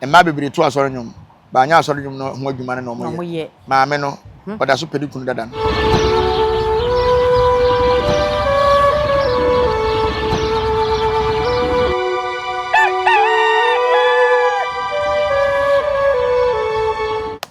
Emma bebre to asori nyum. Ba anya asori nyum no ho adwuma ne no mo ye. Maame no oda so pedi kunu dada no.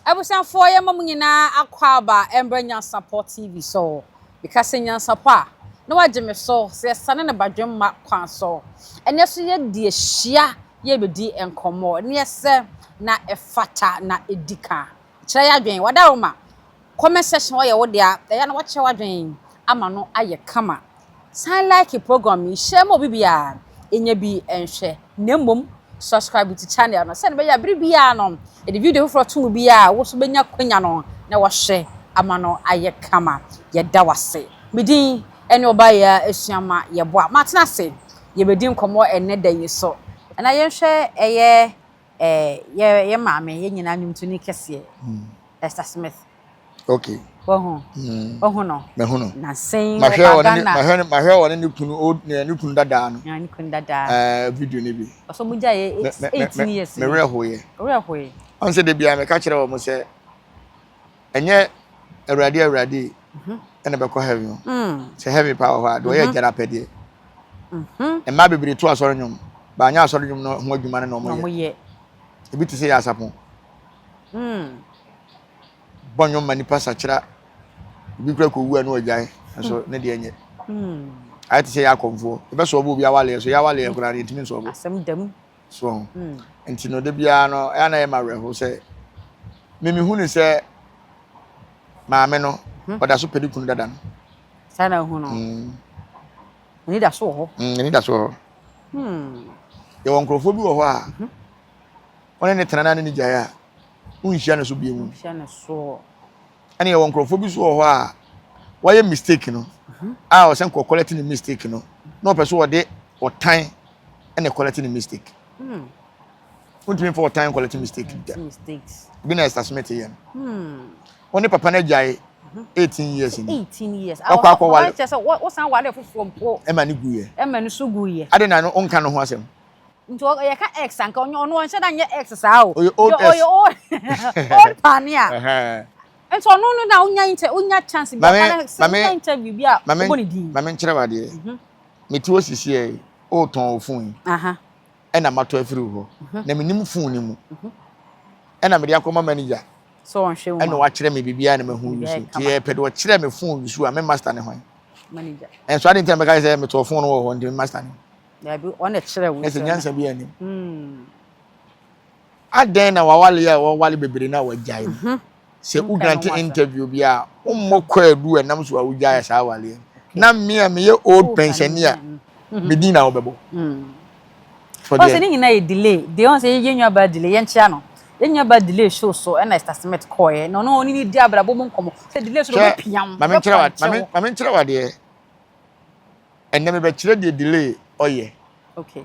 Abusan for ye mamu nyina akwaba embranya support TV so because nya support na wagye me so se sane ne badwem ma kwan so ene so ye die hia ye bedi enkomo ne se na efata na edika kire ya dwen wada wo ma comment section wo ye wo dia ya na wache wadwen ama no aye kama san like program share mo bibia enya bi enhwe nemmom subscribe to channel no send be ya bibia no e the video for to bia wo so benya kwanya no na wo hwe ama no aye kama ye da wase midin ene oba ya esuama ye boa matena se ye bedi nkomo ene da yi so na ye hwe eye ye maame ye nyina nwumtuni kese Esther Smith. Okay. Oho no. Me hu no. Na sen ma hwe woni ni kunu dada no. Ya ni kunu dada. Video ni bi. So mu ja ye 18 years. Me re hoye. Re hoye. On se de bia me ka kire wo mo se enye awrade ene be ko heavy. Se heavy power do ye jara pede. Emma bebre to asori nyum. Ba anya asori nyum no ho adwuma ne no mo ye. Ebi ti se ya asapon. Bonyo manipa sakira bi kura ko wu anu agyan so ne de enye ai ti se ya konfo e be so obo bia wale so ya wale e kura ne timi so obo asem dam so enti no de bia no ya na e ma reho se mimi hu ni se maame no oda so pedi kunu dada no sana hu no ni da so ho ni da so ho ye won krofo bi wo ho a one ne tenana ne ni jaya unhia na so bi emu unhia na so ani ye won krofo bi so ho a why mistake no o sen ko collect the mistake no no person wo de o time and collect the mistake untimi for time collect mistakes bi na Esther Smith yen oni papa na jai 18 years ni 18 years akwa wale wo san wale fofo mpo e ma ni guye e ma ni so guye ade na no onka no ho asem nto ye ka ex anka onyo no nse da nye ex sa o old pania enso no na unya chance bi na interview bi a oboni di mame nkyere wade meti osisi e o ton ofun e na mato afiri ho na menim fun ni mu e na me de akoma manager so on hwe e no wa kire me bibia na mahu yusu ti e pede wo kire me fun yusu a me master ne hwan manager enso ade ntem me ka say me to fun no wo ho ndi master ne ya bi on e kire wo ese nyansa bi ani aden na wawale ya wawale bebre na wajai se u grant interview bi a ummokọ adu enam so awujai sa wale na me ye old pensioner medina obebo o se ni na e delay de on se ye nwa ba delay ye nchia no ye nwa ba delay show so na Esther Smith koye no oni ni di abrabo mo nkomo se delay so do piam mame nkyere wa de enne me be kire de delay oye okay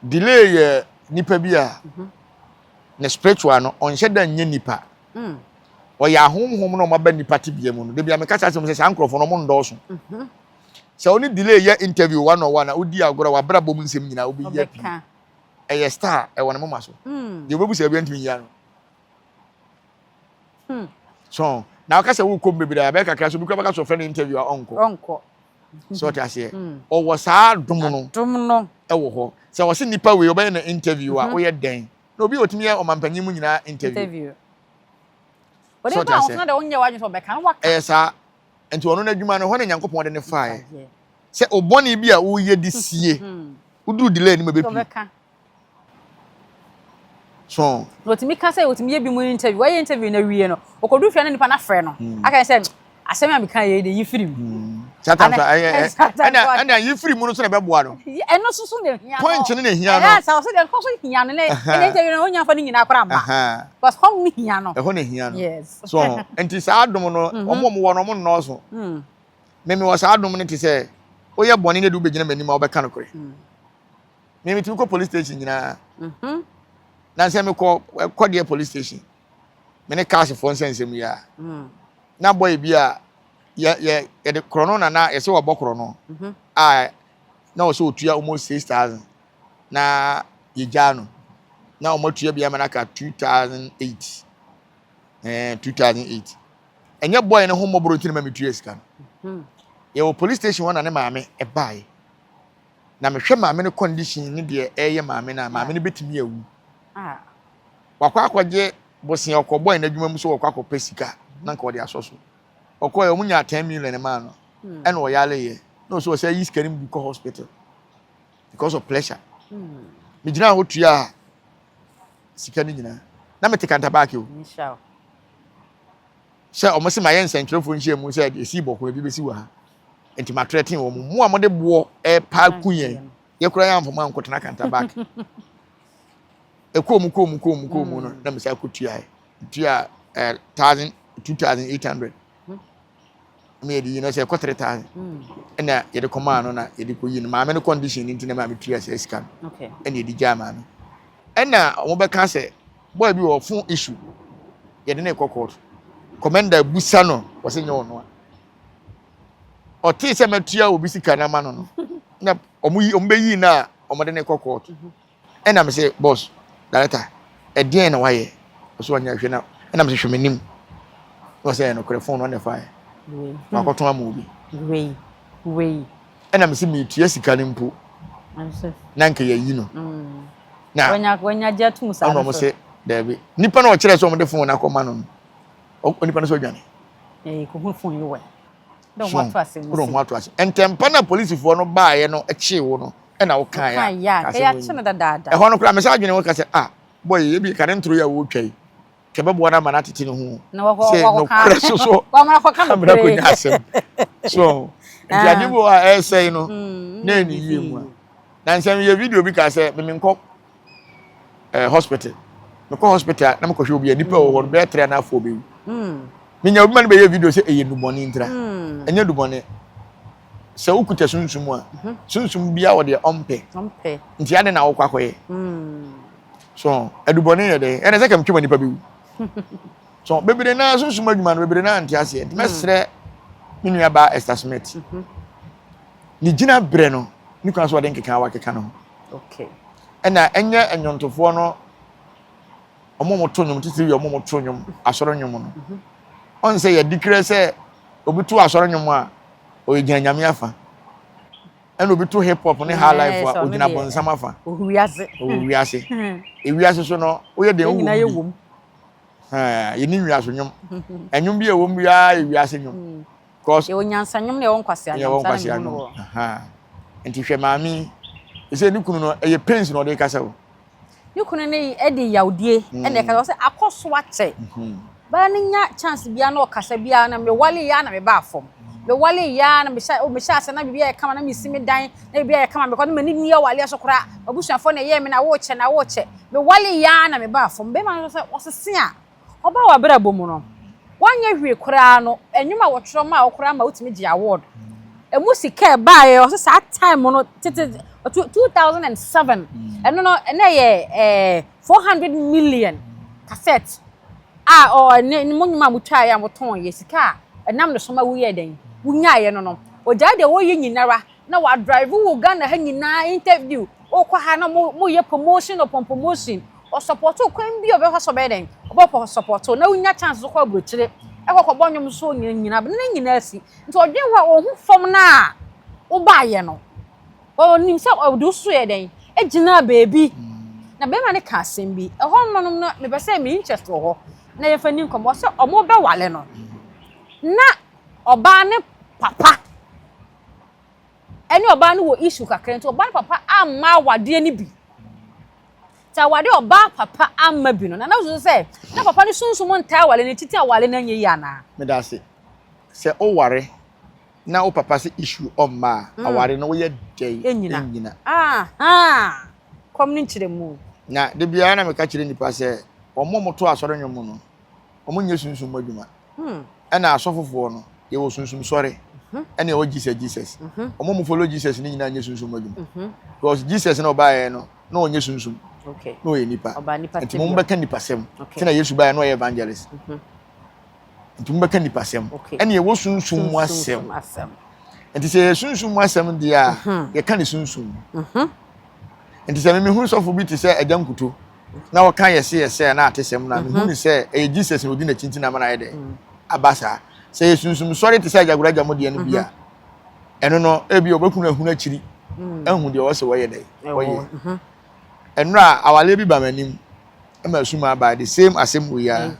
delay ye nipa bi a na spiritual no on hye da nye nipa oya honhom no maba nipa tibia mu no de bia me ka cha se se ankrofo no mo ndoso se oni delay ye interview one on one odi agora wa bra bom nsem nyina obi ye pi e star e wona mo maso de obebu se bia ntimi ya no so na ka se wo kom bebira ba ka kra so bi kwa ka so friend interview a onko so ta se o wo saa dum no e wo ho se wo se nipa we oba na interview a wo ye den na obi otimi ye o mampanyi mu nyina interview so ta se na de onye wadwe so be kan waka sa enti ono na adwuma no ho na Nyankopon de ne fae se oboni bi a wo ye di sie udu delay ni mabepi so otimi ka say otimi ye bi mu interview why interview na wiye no okodu fia na nipa na frɛ no aka say asemi abika ye de yifiri mu chata ana yifiri mu no so na be boa no eno so na hia point ne hia no sa so de ko so hia no na interview na onya fa ni nyina akora ma because hom ni hia no ho na hia no yes so enti sa adom no omo wo no mo no so meme wo sa adom ne ti say oye boni ne du begina manim a obeka no kore meme ti ko police station nyina na se me ko de police station me ne cash for nsensem ya na boy bi a ye de krono na ye se wo bokro no na wo se otua almost 6000 na ye ja no na omotua bia manaka 2008 2008 enye boy ne ho moboro tin ma metua sika no ye police station one na ne maame e bae na mehwe maame ne condition ne de eye maame na maame ne betimi awu wakwa akwaje bosia okoboy na adwuma mu so wakwa akopɛ sika na nka ode asoso okoye omunya 10 million ne ma no ene o yale ye no so say is carry me go hospital because of pressure me gina ho tua sika ni gina na me tekanta back yo inshallah sɛ ɔmo se ma yɛ nsɛntwerɛfo nhyia mu sɛ de esi bɔkɔ bi besi wɔ ha enti ma threaten wɔ mu a mo de boɔ pa ku yɛn yɛ kura yɛ amfoma nkotena kanta back ekom no na me sɛ akotua tua 2800 me yɛ di no sɛ kɔ 3000 ɛna yɛ de kɔma no na yɛ de kɔ yi no maame no condition ni ntina ma me tua sɛ sika okay ɛna yɛ di gya maame ɛna ɔmo bɛka sɛ boy bi wɔ phone issue yɛ de ne kɔ court commander busa no wose nye ono o ti se metua obi sika na ma no na ombeyi na omode ne court e na me say boss director e den na waye so anya hwe na e na me hwe menim o say no kre phone no ne fa wa ko ton amobi we e na me say metua sika ne mpo na nke yayi no na wanya jatum sa no mo say David nipa na o kire so omode phone na koma no onipa no so dwane ko hu fun yiwe don what to asem ko ho ato ase entempa na police fo no baaye no eche wo no e na wo kan ya ka ya che no dada e ho no kra me sa adwene wo ka se boy ye bi kare ntro ya wo twai kebe bo na mana tete no hu na wo kan so ko ma ko kan kamera ko nya asem so nti adibo a essay no na ni yie mu a na nsem ye video bi ka se me nko hospital me ko hospital na me ko hwe obi anipa wo be tre na afọ be minya obi man be ye video say eye duboni ntra enye duboni se ukuta sunsum a sunsum bia wo de ompe nti ade na wo kwakoye so eduboni ye de ene se kam twema nipa bi so bebere na sunsum adwuma no bebere na anti ase enti mesre minu ya ba estimate ni gina bre no ni kwa so wo de nkeka wa keka no okay ena enye enyontofo no omo to nyum titi wi omo to nyum asoro nyum no on say ya dikire say obi to asoro nyum a o yigina nyame afa ena obi to hip hop ne high life a o gina bonsam afa owiase ewiase so no o ye de wo ye ni wiase nyum enyum bi e wo mbia ewiase nyum cause e onyansa nyum ne won kwase anyum enti hwe maami ese ni kunu no e pains no de kasa wo ni kunu ne e de yawdie e de kasa wo akoso ache ba ni nya chance bia na okasa bia na me wale ya na me ba afom me wale ya na me sha ase na bia e kama na me simi dan na bia e kama me ko na mani ni ya wale so kora abusuafo na ye me na wo che me wale ya na me ba afom be ma so osese a oba wa bra bomu no wanya hwe kora no enwuma wo tworo ma wo kora ma utimi gi award emu sika ba ye o sa time no 2007 eno no na ye 400 million cassette o ne munyuma mutwa ya moton ye sika enam no soma wuye den wunya ye no oja de wo ye nyinara na wa drive wo Ghana ha nyina interview o kwa ha na mo ye promotion upon promotion o support o kwan bi obe so be den obo support na wunya chance so kwa brochire ekokọ nyum so nyina be na nyina asi nti odwen wa o hu fom na wo ba ye no o nim se o do so ye den ejina baby na be ma ne ka asem bi ehon no no me be se me interest wo ho na ye fani nkomo se omo be wale no na oba ne papa eni oba ne wo issue kakra nti oba ne papa amma wade ni bi ta wade oba papa amma bi no na so se na papa ne sunsun ntaa wale ne titi awale na nyi yana me da se o ware na o papa se issue omma aware no wo ye dei enyina kom ni nkire mu na de bia na me ka kire nipa se omo moto asoro nwom no omo nye sunsun madwuma na asofofo no ye wo sunsun sore na wo Jesus omo mo follow Jesus ni nyina nye sunsun madwuma because Jesus na obaye no na onye sunsun okay no ye nipa oba nipa enti mo mbeka nipa sem tina Yesu baye no ye evangelist enti mo mbeka nipa sem na ye wo sunsun mu asem enti se sunsun mu asem dia ye ka ni sunsun enti se me hu sofo bi ti se agyankuto na wɔka yɛse na atesɛm na mehu ni sɛ ɛyɛ Jesus na odi na chinti na ma na yɛ dɛ abasa sɛ yɛsunsum sɔre te sɛ agagura gya modie no bia ɛno no ebi obekunu ahunu akyiri ahu deɛ wɔsɛ wɔyɛ dɛ wɔyɛ ɛnura awale bi ba manim ɛma suma ba the same asɛm we ya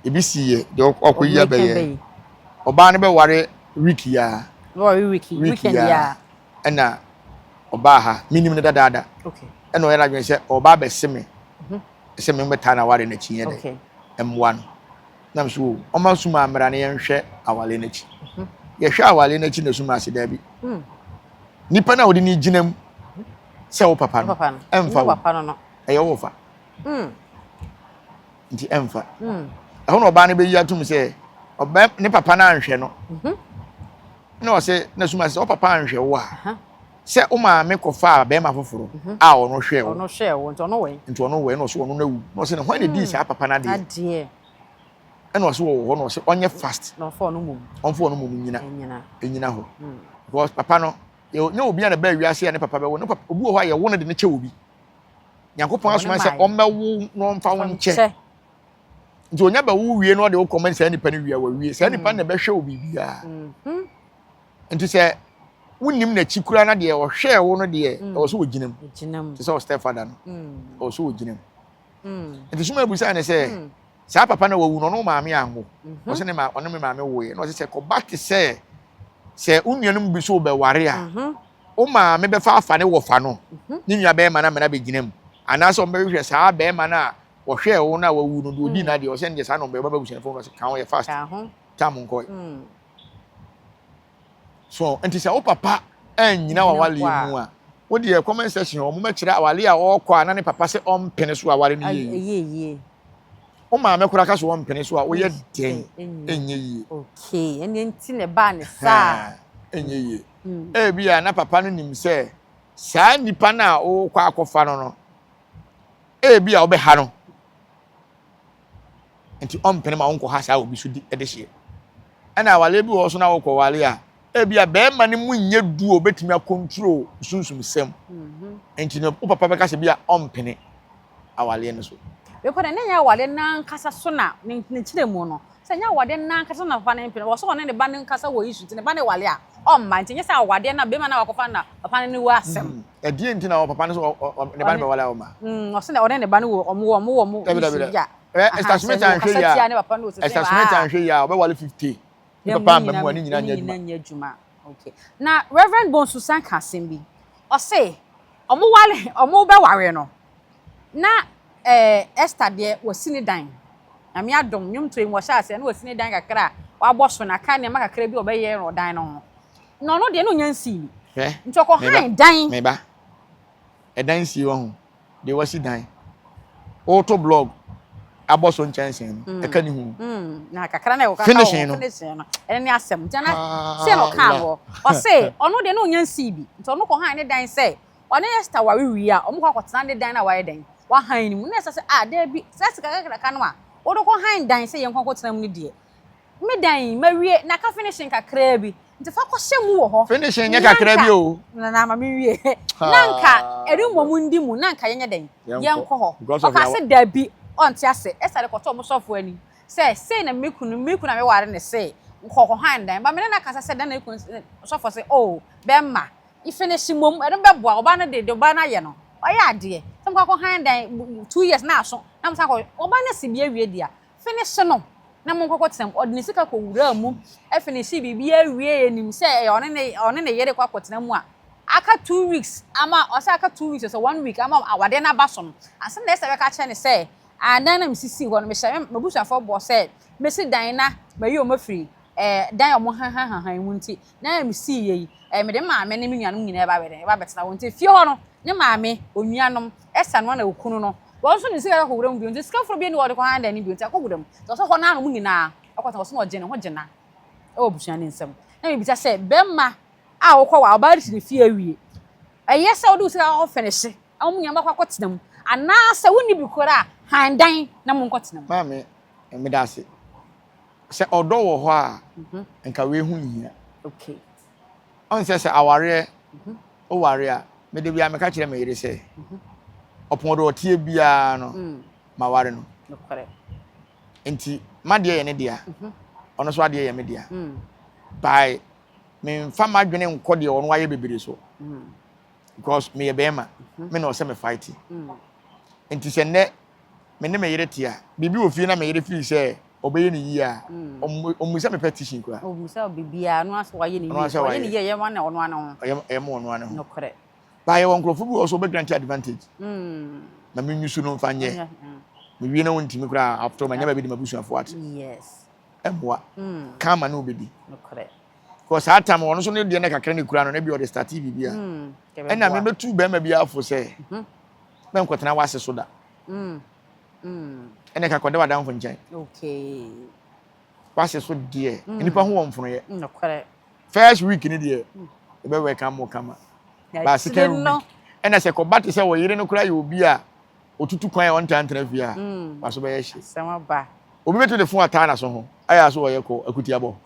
ebi siye deɛ ɔkɔyɛ bɛyɛ ɔbaa no bɛware wiki ya weekend ya ɛna ɔbaa ha minim ne dadaada okay ɛna ɔyɛ adwene sɛ ɔbaa bɛseme sɛ me mbɛta na ware n'akyi yɛ dɛ ɛmmoa no nam so ɔma suma amra ne yɛnhwɛ awale n'akyi yɛhwɛ awale n'akyi na suma ase da bi nipa na ɔde ne gyinam sɛ wo papa no ɛmfa wo papa no ɛyɛ wo fa nti ɛmfa ɛho na ɔbaa no bɛyi atom sɛ ɔbaa ne papa no anhwɛ no na ɔsɛ na suma sɛ ɔpapa anhwɛ wo a sɛ o maame kɔfa bɛrima foforo a ɔno hwɛ wo nti ɔno wɛ na ɔso ɔno na wu na ɔsɛ na hwan na di saa papa na de ɛna ɔsɛ wɔ hɔ na ɔsɛ ɔnyɛ fast na ɔfɔ ɔno mum nyina hɔ because papa no nyɛ obi a na ba wiase a ne papa bɛwo ne papa obi wɔ hɔ a yɛwo no de ne kyɛ obi Nyankopɔn asoma sɛ ɔmmɛwo no ɔmfa wo nkyɛ nti onya ba wo wie no ɔde wo kɔmɛ saa nipa no wie a wawie saa nipa no bɛhwɛ obi bia nti sɛ wonim na chikura na de ɔhwɛ wo no de ɔwɔ so wogyinam nti sɛ ɔstep father no ɔwɔ so wogyinam nti suma abusa ne sɛ saa papa na wawu no no maame anwo ɔsɛ ne ma ɔne me maame wo ye na ɔsɛ sɛ kɔba te sɛ unuanum bi so bɛware a o maame bɛfa afa ne wɔfa no ne nua bɛɛma na mena bɛgyinam anaasɛ ɔmbɛhwɛ saa bɛɛma na ɔhwɛ wo na wawu no de odi na de ɔsɛ ne saa no bɛba busa fo no sɛ kan yɛ fast tam nkɔ so enti sɛ o papa anyina wawale mu a wo de comment section o mo mɛkyerɛ awale a ɔkɔ a na ne papa sɛ ɔmpene so awale no yie o maame kora ka so ɔmpene so a wo yɛ den enye yie okay ene nti ne ba ne saa enye yie ebi a na papa no nim sɛ saa nipa na o kɔ akɔfa no no ebi a ɔbɛha no enti ɔmpene ma ɔnkɔ ha saa obi so di de hye ɛna awale bi wɔ so na wokɔ wale a ebi a bɛɛma ne mu nye du obetumi a control sunsum sem enti no o papa bɛka sɛ bi a ɔmpene awale no so because na nya awale nan kasa so na ne kyerɛ mu no sɛ nya awale nan kasa na papa ne mpene wɔ so ne ba ne kasa wɔ isu ne ba ne wale a ɔmma nti nya sɛ awade na bɛɛma na wakɔfa na papa ne wɔ asɛm ɛdie nti na papa ne so ne ba ne wale a ɔma ɔsɛ na ɔne ne ba ne wɔ ɔmo ya establishment anhwɛ ya establishment anhwɛ ya ɔbɛwale 50 papa mamu ani nyina nya adwuma okay na Reverend Bonsu san ka asɛm bi ɔse ɔmo bɛware no na Esther de wasi ne dan na me adom nwom to emu hyɛ ase na wasi ne dan kakra wabɔ so na ka ne ma kakra bi ɔbɛyɛ no dan no no no de no nya nsi nti ɔkɔ han dan me ba ɛdan si wɔ ho de wasi dan auto blog abɔ so nkyɛnsen no ɛka ne hu na kakra na ɛwɔ kakra finishing no ɛne ne asɛm nti na sɛ no ka bo ɔse ɔno de no nya nsi bi nti ɔno kɔ han ne dan sɛ ɔne Esther ware wi a ɔmo kɔ akɔtena ne dan na wayɛ dan wa han ni mu na sɛ da bi sɛ sika kakra no a wodo kɔ han dan sɛ yɛn kɔ akɔtena mu ne die me dan mawie na ka finishing kakra bi nti fa kɔ hyɛ mu wɔ hɔ finishing nya kakra bi o na ma me wie nanka ɛremmɔ mu ndi mu nanka yɛnyɛ dan yɛn kɔ hɔ ɔka sɛ da bi ɔnte ase Esther de kɔtɔ ɔmo sɔfo ani sɛ na mekunu na me ware ne sɛ nkɔkɔ han dan ba me na kasa sɛ dan na ekunu sɔfo sɛ oh bɛma ifinish mom ɛno bɛboa ɔba no de ɔba no ayɛ no ɔyɛ adeɛ sɛ mkɔ han dan 2 years na aso na msa kɔ ɔba no si bi awie dia finish no na mo nkɔkɔ tem ɔde ne sika kɔ wura mu finish bibi awie enim sɛ ɔne ne yere kɔ akɔtena mu a aka 2 weeks ama ɔsɛ aka 2 weeks so 1 week ama awade na ba so no asɛm na ɛsɛ bɛka kyɛ ne sɛ adan na msisi hɔ no mehyɛ mabusuafo bɔ sɛ mesi dan na mayi o mafiri dan ɔmo han mu nti na msi yi me de maame ne me nuanom nyina ba bɛtena wo nti fie hɔ no ne maame onuanom ɛsa no na okunu no wɔn so ne sika kɔ wura mu bi nti sika foro bi ne wɔde kɔ han dan ne bi nti akɔ wura mu so hɔ na no mu nyina akɔta wɔso na ɔgye ne ho gyina ɛwɔ busua ne nsam na me bi ta sɛ bɛma a wɔkɔ wa ɔba de ne fie awie ɛyɛ sɛ wɔde sika kɔ finish ɔmo nyama kɔ akɔtena mu anaasɛ woni bi kora han dan na mo nkɔtena mu maame me da ase sɛ ɔdɔ wɔ hɔ a nka we hu nhia okay on sɛ aware o ware a me de bia me ka kyerɛ me yere sɛ opon do tie bia no ma ware no nokore enti ma de ye ne dia ono so ade ye me dia by me mfa madwene nkọ de ono aye bebere so because me ye bema me no se me fight enti se ne me ne me yere tia bibi ofie na me yere feel say obeye ni yi a omusa me petition kura omusa bibia no aso waye ni yi ye ma na ono ano ye mo ono ano nokore ba ye won krofo bi also be grant advantage na me nyusu no mfa nye me wie na wontimi kura after ma nya ba bi de mabusuafo at yes emwa kama na obedi nokore because that time ono so ne de na kakra ne kura no na bi o de start bibia na me betu be ma bia afo say me nkotena wase so da ene ka kode wadan fo nchen okay wase so de nipa ho wonfono ye nokore first week ni de e be welcome mo kama ba second week ene se ko bate se wo yire no kura ye obi a otutu kwan on tantra via waso be ye hye sama ba obi betu de fon ata na so ho aya so wo ye ko akutiabo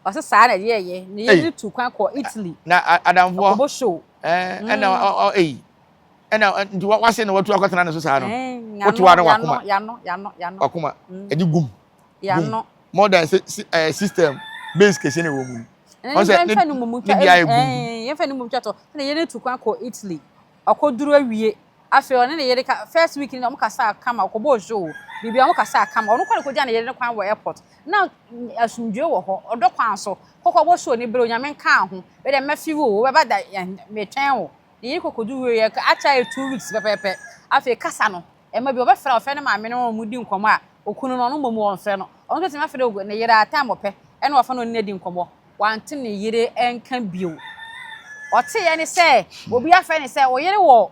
wase sa na ye ni ye tu kwan ko Italy na adamfo obo show ena ena nti wase na watu akotana na so sa no watu ara wakoma yano wakoma edi gum yano modern system base kese ne wo mu yenfa ni mumu yenfa ni mumu chato na ye tu kwan ko Italy akoduru awie afi one na ye ka first week ni mo kasa kama akobo show bibia mo kasa kama ono kwa ko dia na ye kwan wo airport na asundwe wo ho odo kwan so kokko show ni bro nyame ka ho we de mafi wo we ba da me twen wo ye kokodu we ye acha 2 weeks pepepe afi kasa no e ma bi obefra ofe na ma me no mu di nkomo a okunu no no mo onfe no onke ti ma fe de na yere atam ope e na ofa no ne di nkomo wante ne yere enka bio ote ye ne se obi afa ne se o yere wo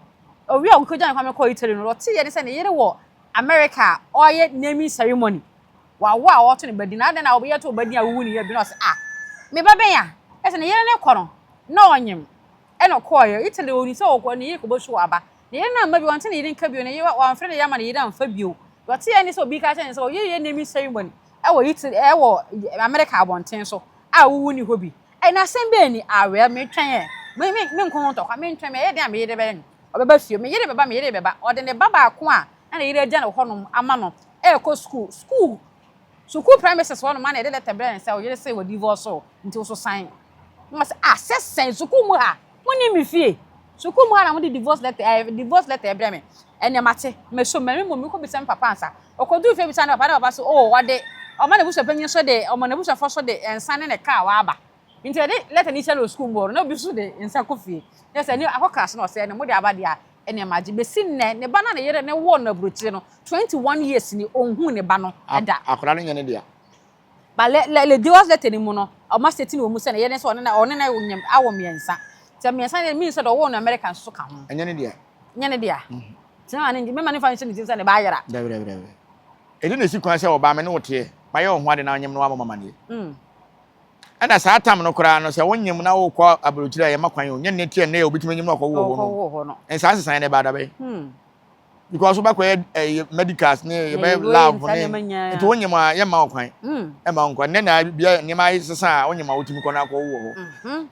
owi a kokoja na kwa me ko Italy no ote ye ne se ne yere wo America oye naming ceremony wa oto ne badi na na obi ye to badi a wu ni ye bi no se me ba ben ya e se ne yere ne kọ no na onyem e no kọ ye Italy oni se okọ ne ye ko bo shu aba ne yere na ma bi wante ne yere nka bio ne ye wa mfre ne yama ne yere amfa bio ote ye ne se obi ka che ne se o ye naming ceremony e wo Italy e wo America abonten so a wu ni hobi e na sem be ni awe me twen ye me nkon to kwa me ntwen me ye de me yere be obeba fie me yere beba o de ne baba ko a na yere agya ne honom ama no e ko school premises one man e de letter brand say o yere say we divorce so nti so sign mo say assess school mu ha mo ni mi fie school mu ha na mo di divorce letter e brand me ene mate me so me mo mi ko bi sem papa ansa o ko du fie bi san papa so o wade o ma na buso panyin so de o ma na buso fo so de ensan ne ka wa aba nti de letter ni chelo school board na bi so de ensa ko fie yes ani akokras na o say ne mo de aba de a ene maji besi ne ba na yere ne wo na brochire no 21 years ni onhu ne ba no eda akora no nyane dia ba le divorce letter ni mu no o ma seti ni o mu se ne yere so one na onyam awo miensa te miensa ne mi se do wo no American so ka ho nyane dia ti na ne me ma ne fa nche ni ti se ne ba yara da edi na si kwan se oba me ne wote ma ye ho ade na onyam no wa mama ne ana saa tam no kora no se wonyem na wo kwa abrochira ye makwan yo nyane tie na ye obitime nyem no kwa wo ho no en saa sesan ne ba da be because ba kwa medicals ne ye be lab ne to wonyem a ye ma okwan e ma nkwa ne na bia ne ma sesa wonyem a wotimi kona kwa wo ho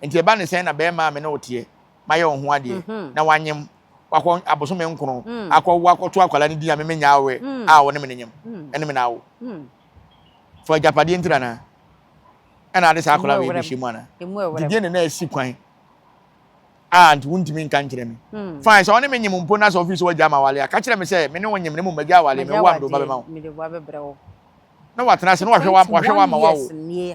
enti e ba ne sen na be ma me na wote ma ye ho ade na wanyem wakọ abosome nkron akọ wakọto akwala ne dia me menya awe a wo ne me nyem ene me na awo for japade ntira na ana ade sa akwala we bi shimu ana didie ne na esi kwan and wuntimi nka nkire me fine so ne me nyem mpo na so office wo jama wale aka kire me se me ne wo nyem ne mu magia wale me wo amdo ba be ma wo me de wa be brewo na watena se no wahwe wa ma wo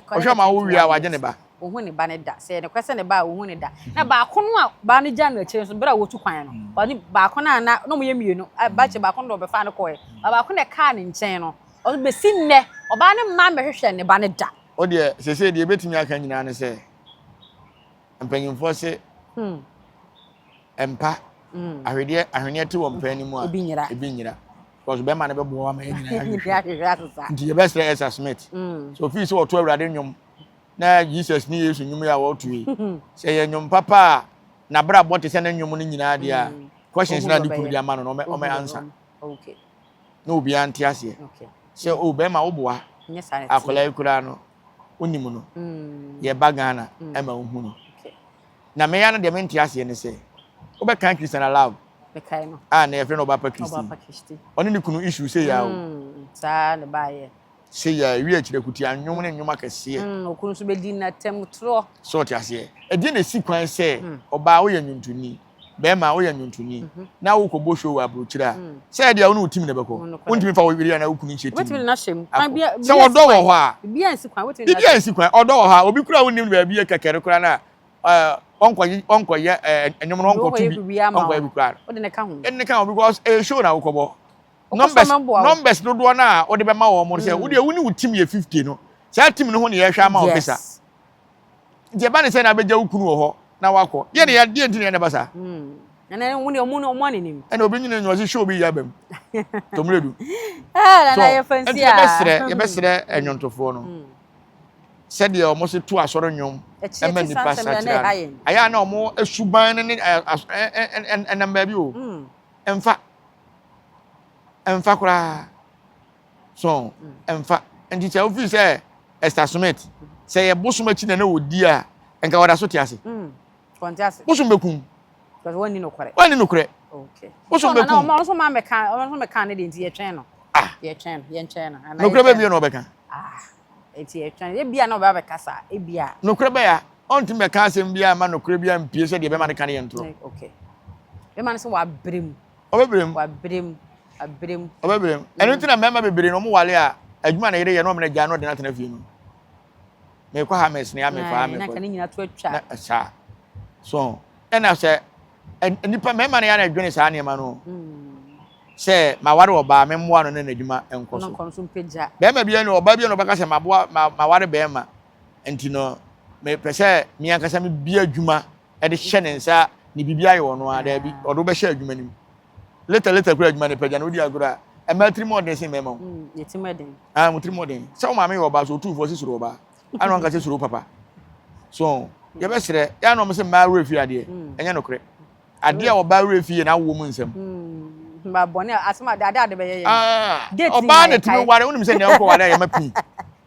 wahwe ma wo wi a waje ne ba ohun ne ba ne da se ne kwese ne ba ohun ne da na ba ko no a ba ne ja na akire so bra wo tu kwan no ba ni ba ko na na no mo ye mienu ba che ba ko no be fa ne ko e ba ko ne ka ne nchen no o be sinne o ba ne ma me hwehwe ne ba ne da o de se de betimi aka nyina ne se mpanyimfo se empa ahwene te wo mpani mu a ebi nyira because be ma ne be bo wa ma nyina nti ye be sre esa smith so fi so to awurade nwom na Jesus ni Yesu nyum ya wo tuyi se ye nyum papa na bra bote se na nyum no nyina dia questions na di kunu dia ma no o me answer okay no obi anti ase okay se o be ma wo boa akola ikura no onimu no ye bagana e ma ohu no na me ya no de me nti ase ne se Oba kan Christian love. Be kai no. Ah na yefre no Oba pa Christian. Oba pa Christian. Oni ni kunu issue say ya o. Sa ne baye. Say ya wi akire kuti anwom ne nwom akese. Okunu so be di na tem tro. So ti ase. E di na si kwan say Oba wo ya nyuntuni. Be ma wo ya nyuntuni. Na wo ko bo show abrochira. Say dia wo no tim ne beko. Wontimi fa wo wiri na wo kunu nche tim. Wetimi na hyem. Bia. Say odo wo ho a. Bia nsi kwan wetimi. Bia nsi kwan odo wo ha. Obi kura wo nim ba bia kekere kura na onko ye enyom no onko tubi. Onko ye bi kura. O de ne ka ho. Ne ka ho because show na wo ko bo. Numbers no do na o de be ma wo mo say wo de wo ni wo tim ye 50 no. Say tim no ho ne ye hwa ma officer. Je ba ne say na beja wo kunu wo ho. Na wako ye ne ya die ntine ne basa na woni omo ne nim ene obi nyine nyozi show bi ya bam to mredu na ye fancy ye besre enyontofo no se de omo se to asoro nyom e ma nipa satira aya na omo esuban ne enamba bi o emfa kura so emfa enti che ofi se estasumate se ye bosuma chi na odi a enka wada so ti ase Kontiase. Bosum bekum. Because woni no kware. Woni no kware. Okay. Bosum bekum. Na mo so ma meka ne de nti ye twen no. Ye twen no. No kware be bi no beka. Eti ye twen. E bia na ba kasa. E bia. No kware be ya. Onti meka asem bia ma no kware bia mpie so de be ma ne kan ye ntro. Okay. Be ma ne so wa brem. Obebrem. Wa brem. Obebrem. Eno nti na mema bebre no mo wale a adwuma na yere ye no me na gya no de na tena fie no. Me kwa ha mes ne ya me fa ha me. Na kan nyina to atwa. Na sa. So, and I say, and nipa mema na ya na dwene sa ne ma no. Say, ma ware oba me mmoa no na adwuma enko so. No so peja. Be ma bia no oba bia no baka se ma ware be ma. Enti no me pese mi ankasa me bia adwuma e de hye ne nsa ni bibia ye wono a da bi odo be hye adwuma nim. Later kura adwuma ne peja na odi agora. E ma tri mo den se mema. Ye ti modern. Mo tri mo den. Se o ma me oba so tu fo si suro oba. Anu anka se suro papa. So, ye be sere ya no mo se ma refi ade enya no kure ade a oba refi na wo mu nsem ba bone asema ade be ye oba na timi ware unim se ne ko ware ye mapi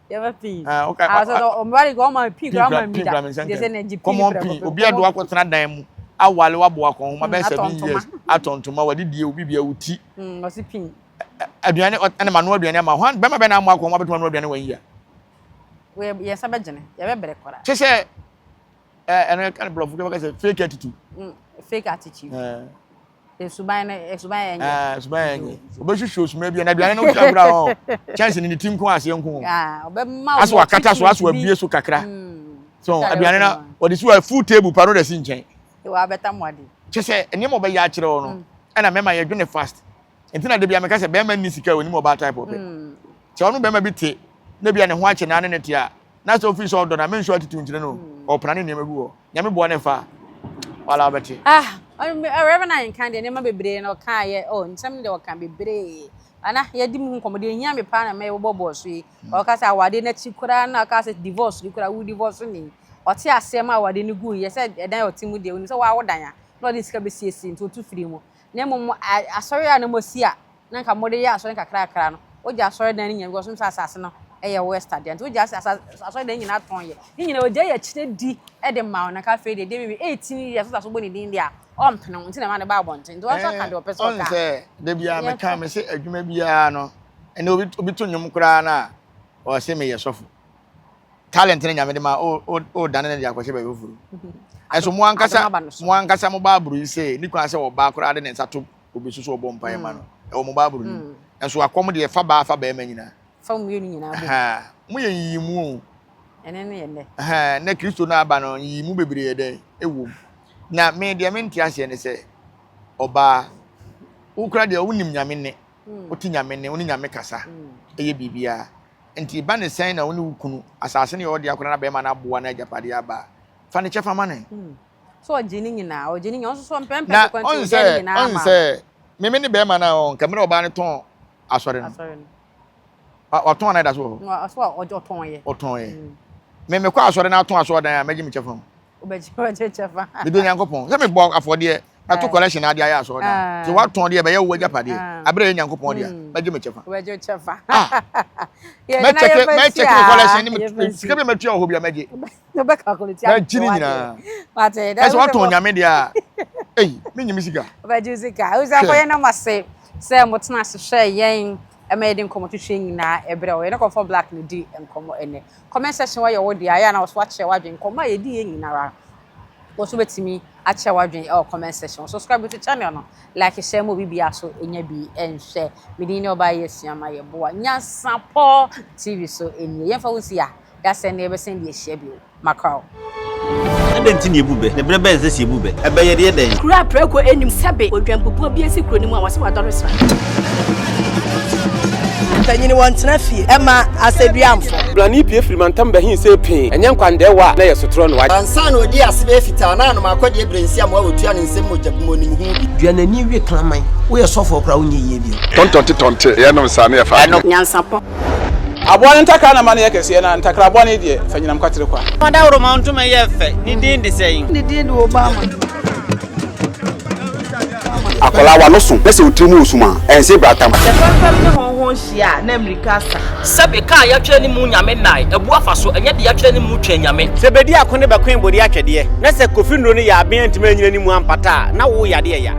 ye mapi okay so o ware go ma pi gra ma mi da de se na GP come on pi obi ado akotena dan mu awale wabo akon ma be 7 years atontoma wadi die obi bia wuti o si pi aduane ene ma no aduane ma ho be ma be na amu akon ma beto no aduane wan yi a we ye sa be gene ye be bere kora se and I can't bluff because fake attitude. Fake attitude. Suban enye. Obesu shows maybe na aduane no kura ho. Chance ni team ko ase nko. Obema aso akata so aso abie so kakra. So aduane na odi so a full table pa no da si nchen. E wa beta mwade. Chese ene mo be ya kire ho no. E na mema ye dwene fast. Entina de bia me ka se be ma ni sika oni mo ba type of. Che onu be ma bi te. Na bia ne ho ache na ne te a. Na so office order na men show attitude ntire no. Opra ne magu ho nyame bo ne fa wala obeti reverend in kind de ma bebre na ka ye nsem de o kan bebre ana ye di mu nkomode nya me pa na me bobo so yi o ka sa awade na chi kura na ka sa divorce kura wu divorce ni o ti asem awade ni gu ye se edan o ti mu de oni so wa wodan ya na o de sika be siesi nto tu firi mu na mum asori ya na mo si a na nka mo de ya asori kakra kakra no o ja asori dan ni nya because so asase no eye west ade nti o ja asori dan nyina ton ye ni nyina o je ya chire di e de ma na ka fe de me 18 years so bo ni din dia o mpena nti na ma ne ba abonten nti o so ka de o person ka on se de bia me ka me se adwuma bia no ene obi to nyum kura na o se me ye sofu talent ne nyame de ma o dan ne de akwose ba furu eso mo ankasa mo ba buru ise ni kwa se o ba kura de ne nsato obi susu obo mpa ma no e o mo ba buru ni enso akom de fa ba ma nyina fa mu yenu nyina bo mo ye yimu ene ne yende na Kristo na aba no yimu bebre ye de ewo na me de me ntia se ne se oba ukra de wonim nyame ne oti nyame ne oni nyame kasa eye bibia enti ba ne sen na oni wukunu asase ne yodi akona na be ma na boa na japade aba fa ne chefa ma ne so ojini nyina onso so mpempe kwanti nyina on se me ne be ma na on kamera oba ne ton asore no oton na da so oton ye me kwa asore na ton asore dan meji me chefa obeji chefa me do nyankopon se me bo afode na to collection ade aya asore dan ti wa ton de be ye wo japade abre nyankopon de meji me chefa obeji chefa me check collection ni me sika be metua ho bia meji no be calculate ya jini nyina mate that's what ton nyame de a Hey, me nyimisiga. Bajuzika. Uza for na mase. Say motena se share yen e made nkomo to hwe nyina ebre o. E na confirm black no di nkomo ene. Comment section where you wo dia ya na was watch wadwen nkomo ye di yen nyina ra. Wo so betimi a che wadwen e comment section. Subscribe to channel no. Like share mo bibia so enya bi enhwe. Medini oba yesiama ye boa. Nyansapo TV so eni. Yen fa wo si a. Ya send e be send ye share bi o. Macau. Adenti ne bube ne brebe nse si bube ebe ye de den kura preko enim sebe odwampopo bi esi kuro ni mu a wase wadore sra tanyini wontena fie ema aseduamfo blani pie frimantam bahin se pin enye nkwande wa na yesotro no wa ansa na odi asebe fita na no makode brensi am wa otua ne nsem mojabmo nim hu bi duanani wie klaman wo ye sofo kra wo nye yie bi tontonte ye no sa na ye fa nyansapo abone ntaka na mane yakese na ntakra abone die fanyinam kwatere kwa mada woro ma ntuma ye fe ni din de sein ni din de obama akola wa no so pese otrimu osuma ense bratam fam ne honhon hia na amerika sa sabe ka ya twa ni mu nyame nai ebu afa so enye de ya twa ni mu twa nyame sebedi akone bakwen bodi atwede na se kofi nro ni ya aben ntima nyina ni mu ampata na wo yade ya